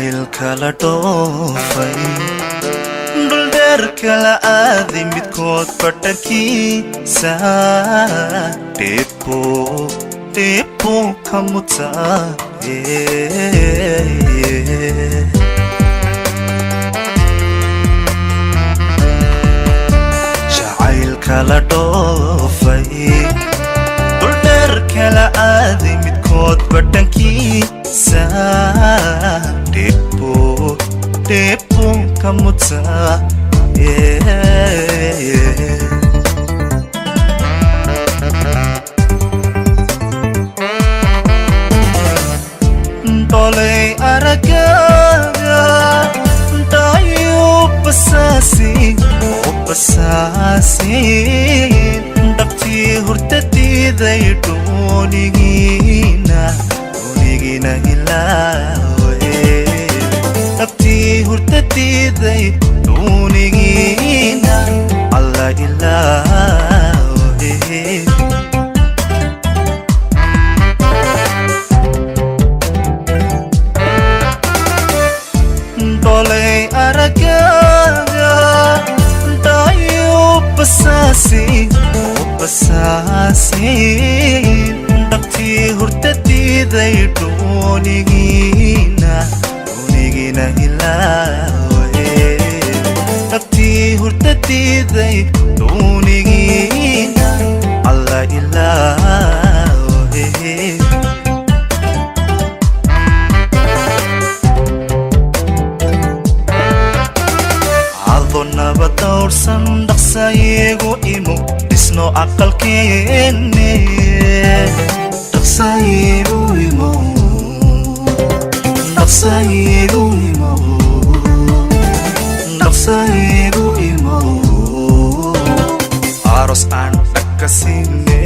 جعيل كلا دوفي دولدر كلا آذي متكود بردكي سا ديبو كموتا جعيل كلا دوفي دولدر كلا آذي متكود بردكي سا ديبو كموتا Toleh aragaya dayu pasasi dakti hurtati daytunigina ilawe dakti hurtati daytunigina Allah ilawe Toleh aragaya dayu pasasi dakti hurtati daytunigina ilawe dakti hurtati daytunigina Allah ilawe Nabadawr sandaqsayigu imo isno aqalkeenne daqsayigu imo aros aan dhakasine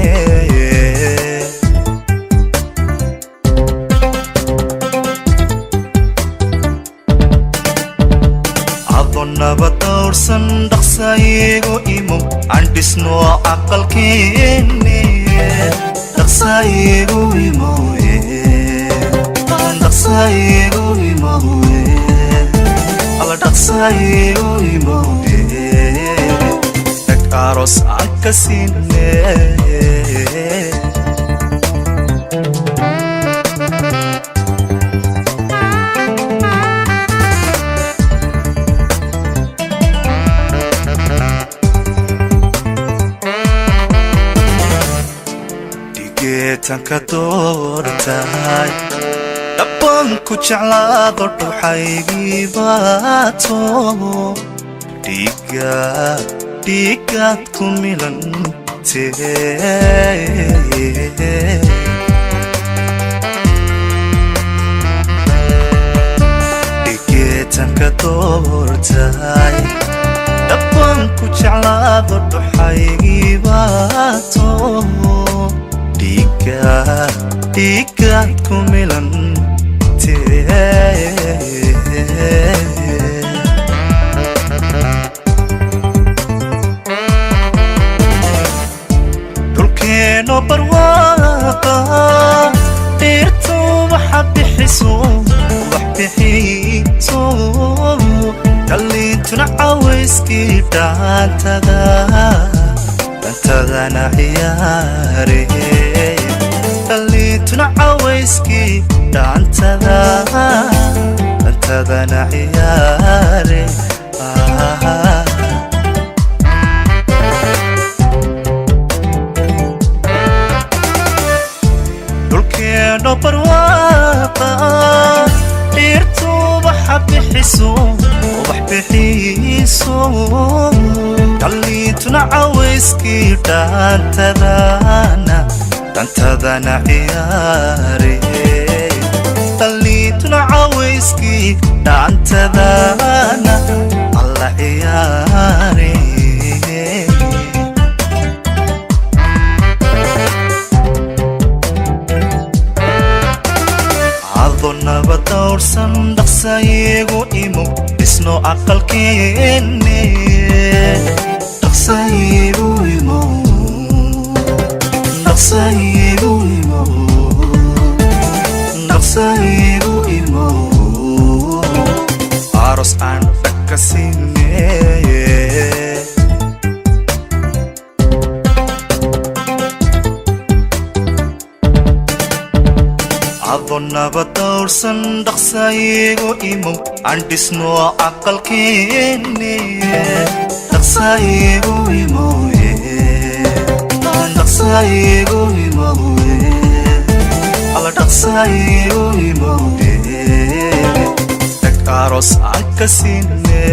Nabadawr sandaqsayigu imo andisno aqalkeenne daqsayigu imo ala daqsayigu imo dak aros aan kasine tanka doortay dabban ku jeclaado dhuuxaygii baato dhiigaad ku milantee dhigeetanka doortay dabban ku jeclaado dhuuxaygii baato dhiigaad ku milantee dhulkeeno barwaaqa dhirtu wax bixiso dhalliintuna cawayskii dhaantadana ciyaare dhalliintuna cawayskii dhaantadana ciyaare dhulkeeno barwaaqa dhirtu wax bixiso dhalliintuna cawayskii dhaantadana ciyaare dhalliintuna cawayskii dhaantadana alla ciyaare ado nabadawr sandaqsayigu imo isno aqalkeenne daqsayigu imo aros aan dhakasine adonaba dawrsan dhaqsaygu imo aan dhisno aqalkeenne dhaqsaygu imoye dhaqsaygu imoye ala dhaqsaygu imoye tak aros aan kasine